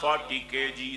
40 kg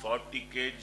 40 kg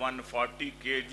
140 kg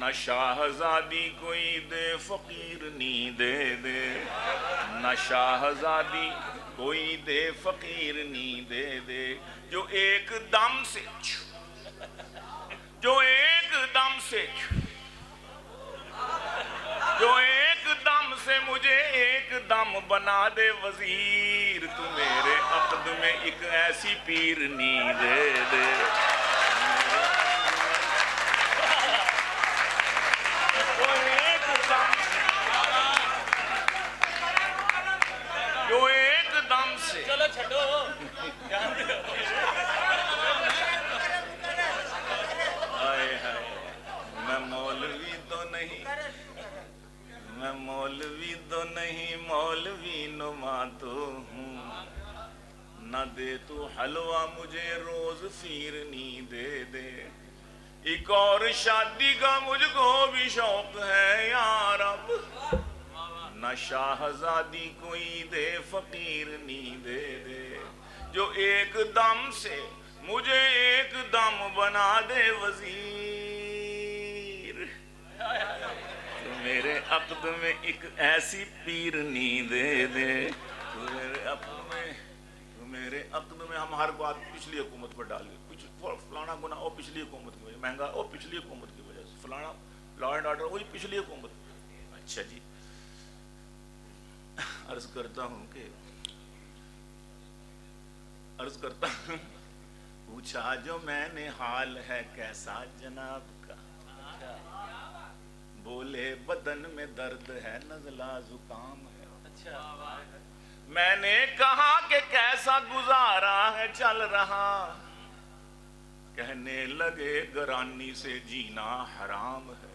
نہ شاہزادی کوئی دے فقیر نی دے دے، نہ شاہزادی کوئی دے فقیر نی دے دے، جو ایک دم سے جو ایک دم سے جو ایک دم سے مجھے ایک دم بنا دے وزیر، تو میرے عقد میں ایک ایسی پیرنی دے دے، جو ایک دم سے چلو چھٹو آئے ہائے، میں مولوی تو نہیں، میں مولوی تو نہیں، مولوی نما تو ہوں، نہ دے تو حلوہ مجھے روز فیرنی دے دے، ایک اور شادی کا مجھ کو بھی شوق ہے یا رب، نہ شاہزادی کوئی دے فقیرنی دے دے، جو ایک دم سے مجھے ایک دم بنا دے وزیر، تو میرے عقد میں ایک ایسی پیرنی دے دے، تو میرے عقد میں ہم ہر بات پچھلی حکومت پر ڈال گئے، کچھ فلانا گناہ وہ پچھلی حکومت کی وجہ، مہنگا وہ پچھلی حکومت کی وجہ سے، فلانا لا اینڈ آرڈر وہی پچھلی حکومت۔ اچھا جی، عرض کرتا ہوں پوچھا جو میں نے حال ہے کیسا جناب کا، بولے بدن میں درد ہے نزلہ زکام ہے، میں نے کہا کہ کیسا گزارا ہے چل رہا، کہنے لگے گرانی سے جینا حرام ہے،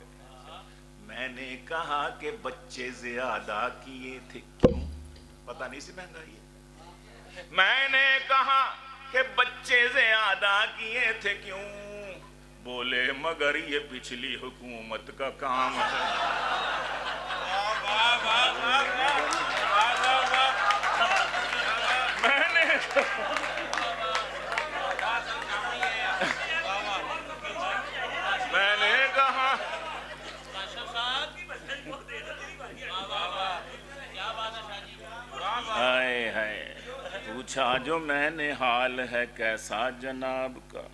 میں نے کہا کہ بچے زیادہ کیے تھے کیوں، پتہ نہیں سی مہنگائی ہے، میں نے کہا کہ بچے زیادہ کیے تھے کیوں، بولے مگر یہ پچھلی حکومت کا کام ہے، میں نے کہا ہائے ہائے، پوچھا جو میں نے حال ہے کیسا جناب کا،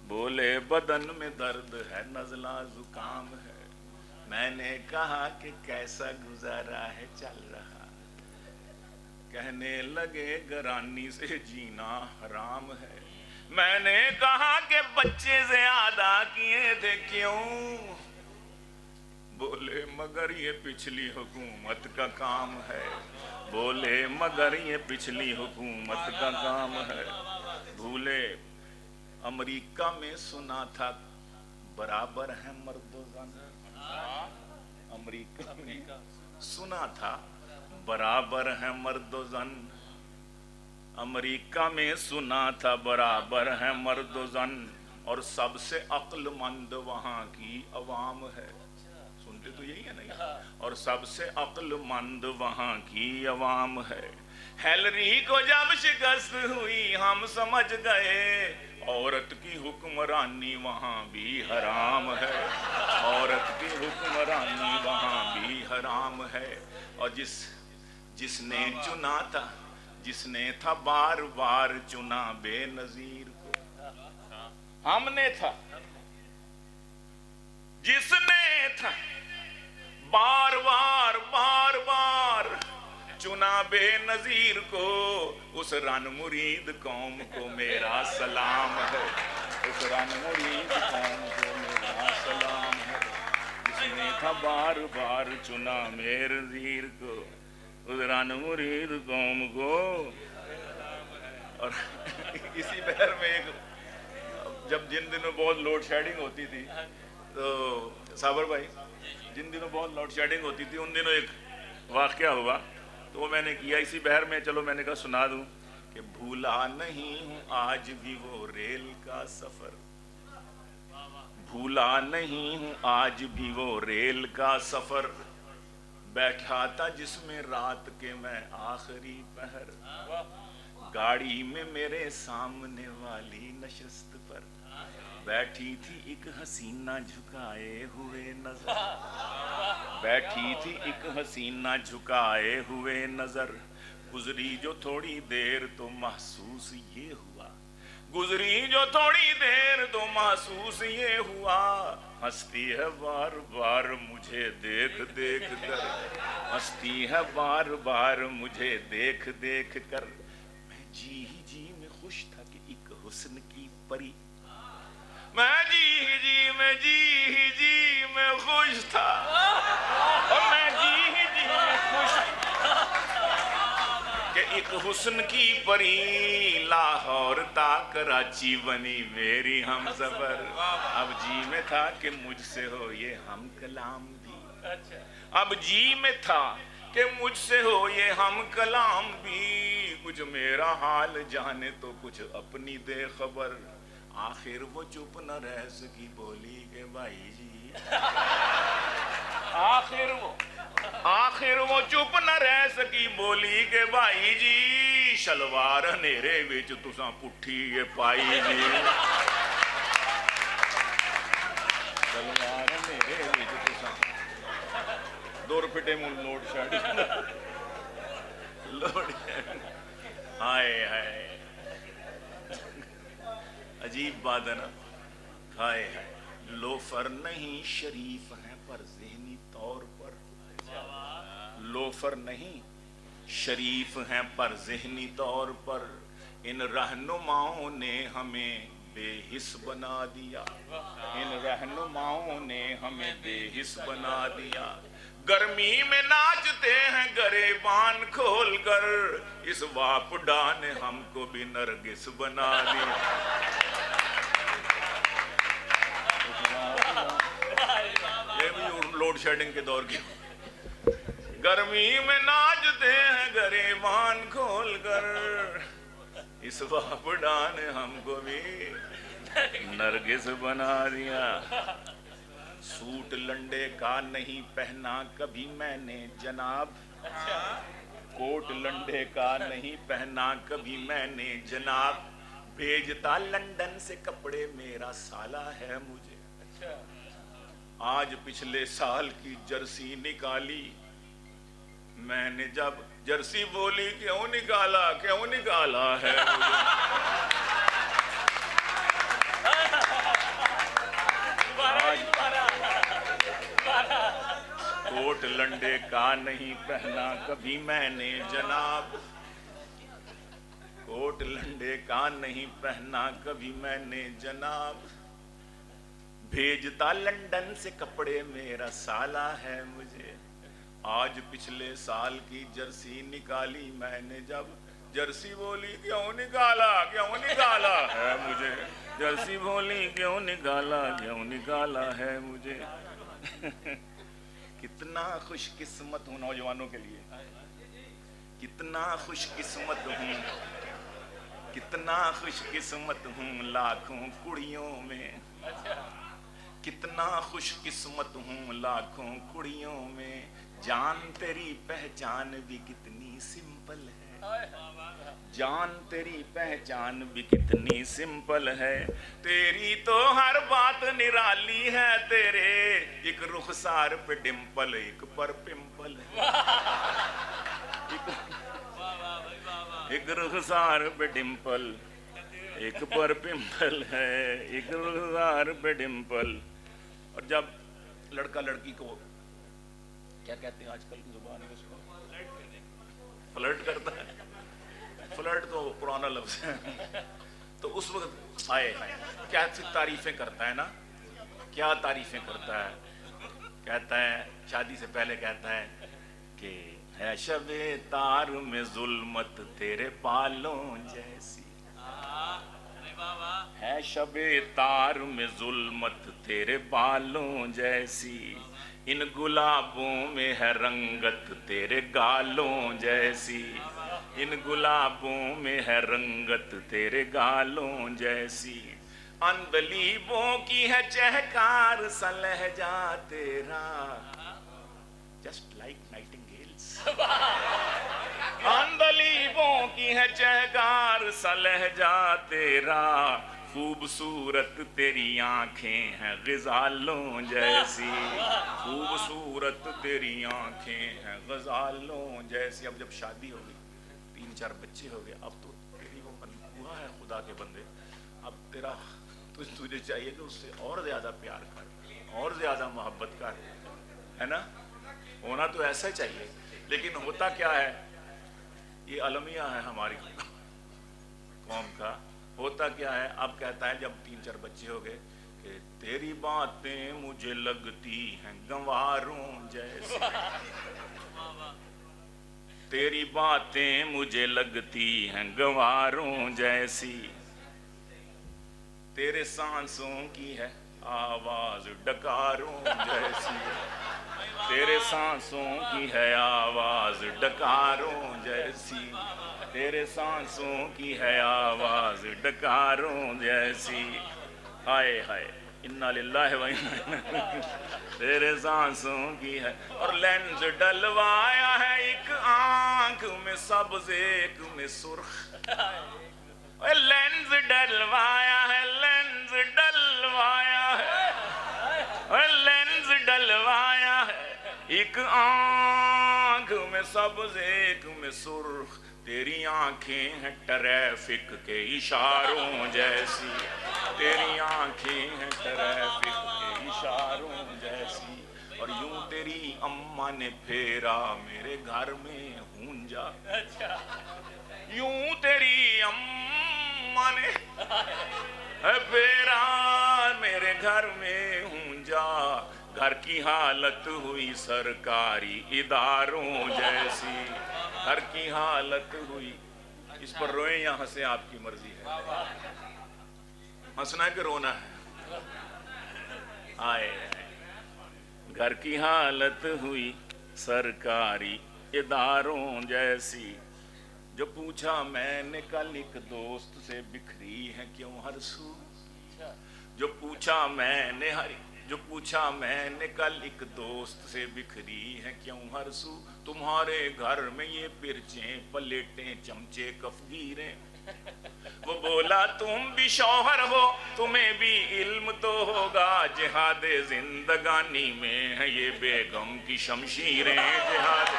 بولے بدن میں درد ہے نزلہ زکام ہے، میں نے کہا کہ کیسا گزارا ہے چل رہا، کہنے لگے گرانی سے جینا حرام ہے، میں نے کہا کہ بچے زیادہ کیے تھے کیوں، بولے مگر یہ پچھلی حکومت کا کام ہے، بولے مگر یہ پچھلی حکومت کا کام ہے، بھولے امریکہ میں سنا تھا برابر ہے مرد و زن، امریکہ میں سنا تھا برابر ہے مرد و زن، امریکہ میں سنا تھا برابر ہے مرد و زن، اور سب سے عقل مند وہاں کی عوام ہے، سنتے تو یہی ہے نہیں، اور سب سے عقل مند وہاں کی عوام ہے، ہیلری کو جب شکست ہوئی ہم سمجھ گئے عورت کی حکمرانی وہاں بھی حرام ہے، عورت کی حکمرانی وہاں بھی حرام ہے، اور جس نے چنا تھا، جس نے تھا بار بار چنا بے نظیر کو، ہم نے تھا جس نے تھا بار بار چنا بے نظیر کو، اس رن مرید قوم کو میرا سلام ہے، اس رن مرید قوم کو میرا سلام ہے، جس نے تھا بار بار چنا بے نظیر کو، اس رن مرید قوم کو۔ اور اسی بہر میں ایک جب جن دنوں بہت لوڈ شیڈنگ ہوتی تھی تو صابر بھائی جن دنوں بہت لوڈ شیڈنگ ہوتی تھی ان دنوں ایک واقعہ ہوا تو وہ میں نے کیا اسی بہر میں، چلو میں نے کہا سنا دوں کہ بھولا نہیں ہوں آج بھی وہ ریل کا سفر، بھولا نہیں ہوں آج بھی وہ ریل کا سفر، بیٹھا تھا جس میں رات کے میں آخری پہر، گاڑی میں میرے سامنے والی نشست پر بیٹھی تھی ایک حسینہ جھکائے ہوئے نظر، بیٹھی تھی ایک حسینہ جھکائے ہوئے نظر، گزری جو تھوڑی دیر تو محسوس یہ ہوا، گزری جو تھوڑی دیر تو محسوس یہ ہوا، ہنستی ہے بار بار مجھے دیکھ دیکھ کر، ہنستی ہے بار بار مجھے دیکھ دیکھ کر، میں جی ہی جی میں خوش تھا کہ ایک حسن کی پری، میں جی میں خوش تھا، اور میں جی میں خوش کہ ایک حسن کی پری لاہور تا کراچی بنی میری ہم سفر، اب جی میں تھا کہ مجھ سے ہو یہ ہم کلام بھی، اب جی میں تھا کہ مجھ سے ہو یہ ہم کلام بھی، کچھ میرا حال جانے تو کچھ اپنی دے خبر، آخر وہ چپ نہ رہ سکی بولی کہ بھائی جی، آخر وہ چپ نہ رہ سکی بولی کہ بھائی جی، شلوار نیرے وچ تساں پٹھی یہ پائی جی، شلوار نیرے وچ تساں دو روپے مون لوڈ شیڈ لوڈ ہائے ہائے، عجیب بات ہے نا، ہائے ہائے، لوفر نہیں شریف ہیں پر ذہنی طور پر، لوفر نہیں شریف ہیں پر ذہنی طور پر، ان رہنماؤں نے ہمیں بے حس بنا دیا، ان رہنماؤں نے ہمیں بے حس بنا دیا، گرمی میں ناچتے ہیں گریبان کھول کر، اس واپڈا نے ہم کو بھی نرگس بنا دیا، یہ بھی لوڈ شیڈنگ کے دور کی، گرمی میں ناچتے ہیں گریبان کھول کر، اس واپڈا نے ہم کو بھی نرگس بنا دیا، سوٹ لنڈے کا نہیں پہنا کبھی میں نے جناب، کوٹ لنڈے کا نہیں پہنا کبھی میں نے جناب، بھیجتا لندن سے کپڑے میرا سالا ہے مجھے، آج پچھلے سال کی جرسی نکالی میں نے، جب جرسی بولی کیوں نکالا ہے کوٹ لنڈے کا نہیں پہنا کبھی میں نے جناب، کوٹ لنڈے کا نہیں پہنا کبھی میں نے جناب، بھیجتا لندن سے کپڑے میرا سالا ہے مجھے، آج پچھلے سال کی جرسی نکالی میں نے، جب جرسی بولی کیوں نکالا ہے مجھے، جرسی بولی کیوں نکالا ہے مجھے، کتنا خوش قسمت ہوں نوجوانوں کے لیے، کتنا خوش قسمت ہوں، کتنا خوش قسمت ہوں لاکھوں کڑیوں میں، کتنا خوش قسمت ہوں لاکھوں کڑیوں میں، جان تیری پہچان بھی کتنی سمپل ہے، جان تیری پہچان بھی کتنی سمپل ہے، تیری تو ہر بات نرالی ہے، تیرے ایک رخسار پہ ڈمپل ایک پر پمپل ہے، ایک رخسار پہ ڈمپل ایک پر پمپل ہے، ایک رخسار پہ ڈمپل، اور جب لڑکا لڑکی کو کیا کہتے ہیں آج کل کی زبان میں، اس کو فلرٹ کرتا ہے، فلرٹ تو پرانا لفظ ہے، تو اس وقت آئے کیا تعریفیں کرتا ہے نا، کیا تعریفیں کرتا ہے، کہتا ہے شادی سے پہلے کہتا ہے کہ ہے شب تار میں ظلمت تیرے بالوں جیسی، ہے شب تار میں ظلمت تیرے بالوں جیسی، ان گلابوں میں ہے رنگت تیرے گالوں جیسی، ان گلابوں میں ہے رنگت تیرے گالوں جیسی، اندلیبوں کی ہے چہکار سا لہجہ تیرا، جسٹ لائک نائٹنگیلز، اندلیبوں کی ہے چہکار سا لہجہ تیرا، خوبصورت تیری آنکھیں ہیں غزالوں جیسی، خوبصورت تیری آنکھیں ہیں غزالوں جیسی. اب جب شادی ہو گئی، 3-4 بچے ہو گئے، اب تو تیری وہ ہوا ہے خدا کے بندے، اب تیرا تجھے چاہیے کہ اس سے اور زیادہ پیار کر، اور زیادہ محبت کر، ہے نا؟ ہونا تو ایسا چاہیے. لیکن ہوتا کیا ہے، یہ المیہ ہے ہماری قوم کا. ہوتا کیا ہے، اب کہتا ہے جب 3-4 بچے ہو گئے کہ تیری باتیں مجھے لگتی ہیں گنواروں جیسی، تیری باتیں مجھے لگتی ہیں گنواروں جیسی، تیرے سانسوں کی ہے آواز ڈکاروں جیسی، تیرے سانسوں کی ہے آواز ڈکاروں جیسی، تیرے سانسوں کی ہے آواز ڈکاروں جیسی. ہائے ہائے انا للہ و انا الیہ، تیرے سانسوں کی ہے. اور لینز ڈلوایا ہے ایک آنکھ میں سبز ایک میں سرخ، لینز ڈلوایا ہے، لینز ڈلوایا ہے، لینز ڈلوایا ہے، ایک آنکھ میں سبز ایک میں سرخ، تیری آنکھیں ہیں ٹریفک کے اشاروں جیسی، تیری آنکھیں ہیں ٹریفک کے اشاروں جیسی. اور یوں تیری اماں نے پھیرا میرے گھر میں ہونجا، یوں تیری اماں نے پھیرا میرے گھر میں ہونجا، گھر کی حالت ہوئی سرکاری اداروں جیسی، گھر کی حالت ہوئی. اس پر روئیں یا ہنسیں آپ کی مرضی ہے، ہنسنا ہے کہ رونا ہے. آئے گھر کی حالت ہوئی سرکاری اداروں جیسی. جو پوچھا میں نے کل ایک دوست سے بکھری ہے کیوں ہر سو، جو پوچھا میں نے کل ایک دوست سے بکھری ہے کیوں ہر سو، تمہارے گھر میں یہ پرچیں پلیٹیں چمچے کفگیریں. وہ بولا تم بھی شوہر ہو تمہیں بھی علم تو ہوگا، جہاد زندگانی میں ہے یہ بیگم کی شمشیریں. جہاد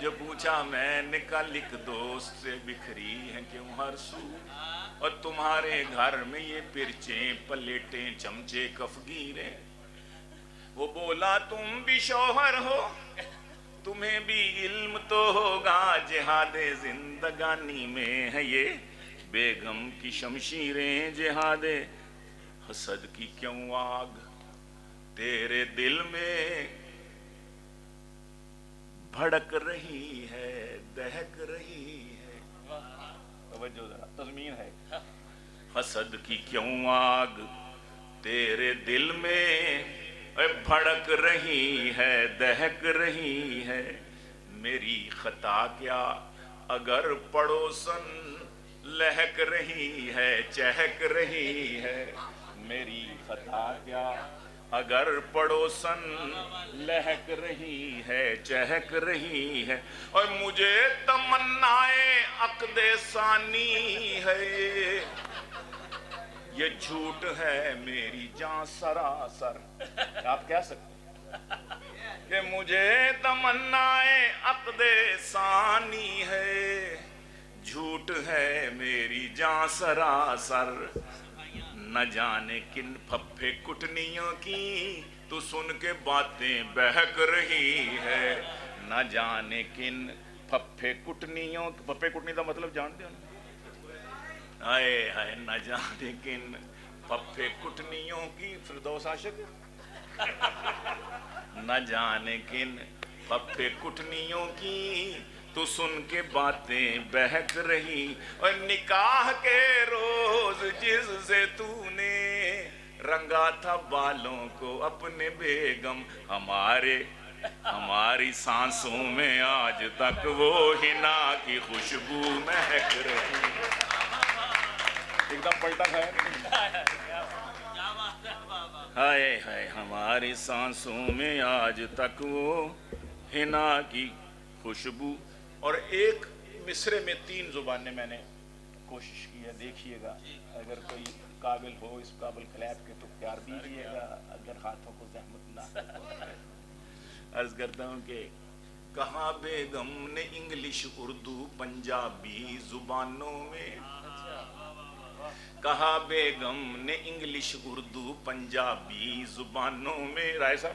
جو پوچھا میں نے کل ایک دوست سے بکھری ہیں کیوں ہر سو، اور تمہارے گھر میں یہ پرچیں پلیٹیں چمچے کفگیریں. وہ بولا تم بھی شوہر ہو تمہیں بھی علم تو ہوگا، جہاد زندگانی میں ہے یہ بیگم کی شمشیریں. جہاد حسد کی کیوں آگ تیرے دل میں بھڑک رہی ہے دہک رہی ہے. توجہ ذرا تضمین ہے. حسد کی کیوں آگ تیرے دل میں بھڑک رہی ہے دہک رہی ہے، میری خطا کیا اگر پڑوسن لہک رہی ہے چہک رہی ہے، میری خطا کیا اگر پڑوسن لہک رہی ہے چہک رہی ہے. اور مجھے تمنائے عقد ثانی ہے، یہ جھوٹ ہے میری جاں سراسر. آپ کہہ سکتے کہ مجھے تمنائے عقد ثانی ہے، جھوٹ ہے میری جاں سراسر. نہ جانے کن پھپھے کٹنیوں کی تو سن کے باتیں بہک رہی ہے، نہ جانے کن پھپھے کٹنیوں. پھپھے کٹنی کا مطلب جانتے ہو نا؟ آئے ہائے نہ جانے کن پھپھے کٹنیوں کی. فردوس عاشق نہ جانے کن پھپھے کٹنیوں کی تو سن کے باتیں بہک رہی. اور نکاح کے روز جس سے تو نے رنگا تھا بالوں کو اپنے بیگم، ہماری سانسوں میں آج تک وہ حنا کی خوشبو مہک رہی. ایک دم پلٹا کھایا نہیں. ہائے ہائے ہماری سانسوں میں آج تک وہ حنا کی خوشبو. اور ایک مصرے میں 3 زبانیں میں نے کوشش کی ہے, دیکھیے گا اگر کوئی قابل ہو اس قابل کلیپ کے تو پیار دیجیے گا, اگر ہاتھوں کو زحمت نہ ہو. عرض کرتا ہوں کہ کہاں بیگم نے انگلش اردو پنجابی زبانوں میں, کہا بیگم نے انگلش اردو پنجابی زبانوں میں. رائے صاحب